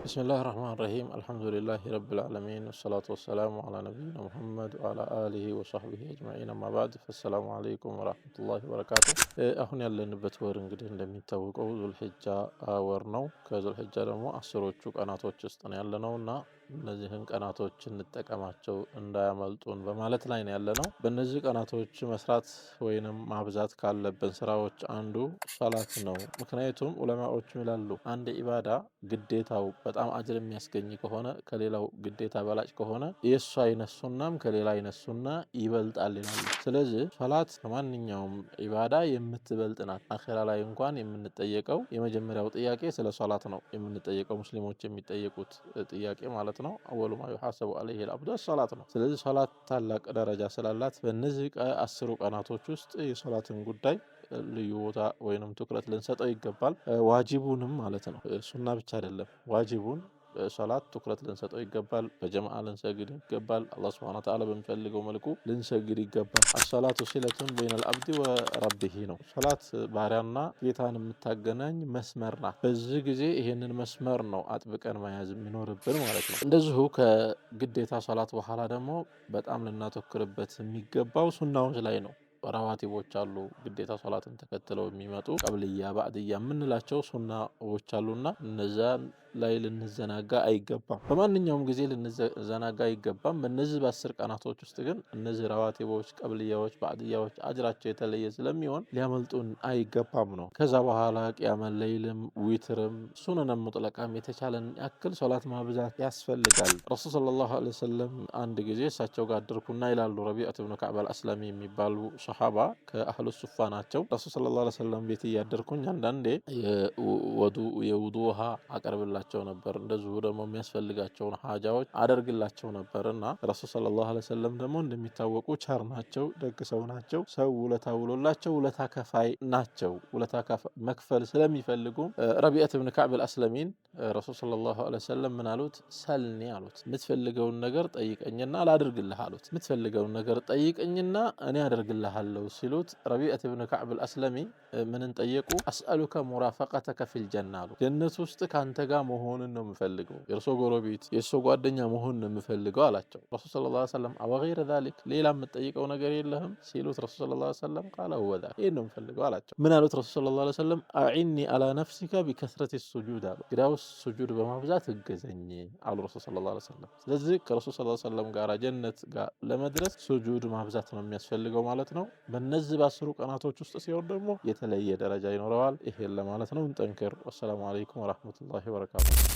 بسم الله الرحمن الرحيم الحمد لله رب العالمين والصلاة والسلام على نبينا محمد وعلى آله وصحبه أجمعين أما بعد فالسلام عليكم ورحمة الله وبركاته أهون ያለንበት ወር እንግዲህ እንደሚታወቀው ዙልሂጃ ወር ነው ከዙልሂጃ ደግሞ አስሮቹ ቀናቶች ውስጥ ነው ያለነውና እነዚህን ቀናቶች እንጠቀማቸው እንዳያመልጡን በማለት ላይ ነው ያለነው በእነዚህ ቀናቶች መስራት ወይንም ማብዛት ካለብን ስራዎች አንዱ ሶላት ነው ምክንያቱም ዑለማዎች ይላሉ አንድ ኢባዳ ግዴታው በጣም አጅር የሚያስገኝ ከሆነ ከሌላው ግዴታ በላጭ ከሆነ የሱ አይነት ሱናም ከሌላ አይነት ሱና ይበልጣል ይላሉ ስለዚህ ሶላት ከማንኛውም ኢባዳ የምትበልጥ ናት አኺራ ላይ እንኳን የምንጠየቀው የመጀመሪያው ጥያቄ ስለ ሶላት ነው የምንጠየቀው ሙስሊሞች የሚጠየቁት ጥያቄ ማለት ነው አወሉ ማ ይሐሰቡ عليه العبد الصلاه ነው ስለዚህ ሶላት ታላቅ ደረጃ ስላላት በእነዚህ 10 ቀናቶች ውስጥ የሶላትን ጉዳይ ልዩ ቦታ ወይንም ትኩረት ልንሰጠው ይገባል ዋጂቡንም ማለት ነው ሱና ብቻ አይደለም ዋጂቡን ሶላት ትኩረት ልንሰጠው ይገባል በጀማዓ ልንሰግድ ይገባል አላህ Subhanahu Wa Ta'ala በሚፈልገው መልኩ ልንሰግድ ይገባል الصلاه صله بين العبد وربه ነው ሶላት ባሪያና ጌታን የምታገናኝ መስመር ናት በዚህ ጊዜ ይሄንን መስመር ነው አጥብቀን መያዝ የሚኖርብን ማለት ነው እንደዚሁ ከግዴታ ሶላት በኋላ ደግሞ በጣም ልናተኩርበት የሚገባው ሱናዎች ላይ ነው ራዋቲቦች አሉ ግዴታ ሶላትን ተከትለው የሚመጡ ቀብልያ ባዕድያ የምንላቸው ሱናዎች አሉና እነዛ ላይ ልንዘናጋ አይገባም በማንኛውም ጊዜ ልንዘናጋ አይገባም በእነዚህ በ10 ቀናቶች ውስጥ ግን እነዚህ ራዋቲቦች ቀብልያዎች ባዕድያዎች አጅራቸው የተለየ ስለሚሆን ሊያመልጡን አይገባም ነው ከዛ በኋላ ቂያመ ለይልም ዊትርም ሱነን ሙጥለቃም የተቻለን ያክል ሶላት ማብዛት ያስፈልጋል ረሱል ሰለላሁ ዐለይሂ ወሰለም አንድ ጊዜ እሳቸው ጋር አድርኩና ይላሉ ረቢዓት ኢብኑ ከዕብ አልአስለሚ የሚባሉ ሱሐባ ከአህሉ ሱፋ ናቸው ረሱል ሰለላሁ ዐለይሂ ወሰለም ቤት ያደርኩኝ አንዳንዴ የውዱ ውሃ አቀርብላቸው ነበር እንደዚሁ ደግሞ የሚያስፈልጋቸውን ሐጃዎች አደርግላቸው ነበርና ረሱል ሰለላሁ ዐለይሂ ወሰለም ደግሞ እንደሚታወቁ ቻር ናቸው ደግ ሰው ናቸው ሰው ውለታ ውሎላቸው ውለታ ከፋይ ናቸው ውለታ መክፈል ስለሚፈልጉ ረቢዓት ኢብኑ ከዕብ አልአስለሚን ረሱል ሰለላሁ ዐለይሂ ወሰለም ምን አሉት ሰልኒ አሉት የምትፈልገውን ነገር ጠይቀኝና ላድርግልህ አሉት የምትፈልገውን ነገር ጠይቀኝና እኔ አደርግልሃለሁ ሲሉት ረቢዓት ኢብኑ ከዕብ አልአስለሚ ምንን ጠየቁ አስአሉከ ሙራፈቀተከ ፊል ጀና አሉ ጀነት ውስጥ ካንተ ጋር መሆንን ነው የምፈልገው የርሶ ጎረቤት የርሶ ጓደኛ መሆን ነው የምፈልገው አላቸው ረሱል ሰለላሁ ዐለይሂ ወሰለም አወገይረ ذلك ሌላ የምትጠይቀው ነገር የለህም ሲሉት ረሱል ሰለላሁ ዐለይሂ ወሰለም قال هو ذا ይሄን ነው የምፈልገው አላቸው ምን አሉት ረሱል ሰለላሁ ዐለይሂ ወሰለም አዒኒ على نفسك بكثرة السجود አሉ ግዳውስ ሱጁድ በማብዛት እገዘኝ አሉ ረሱል ሰለላሁ ዐለይሂ ወሰለም ስለዚህ ከረሱል ሰለላሁ ዐለይሂ ወሰለም ጋር ጀነት ጋር ለመድረስ ሱጁድ ማብዛት ነው የሚያስፈልገው ማለት ነው በእነዚህ በ10 ቀናቶች ውስጥ ሲሆን ደግሞ የተለየ ደረጃ ይኖረዋል ይሄን ለማለት ነው እንጠንክር ወሰላሙ አለይኩም ወራህመቱላሂ ወበረካቱ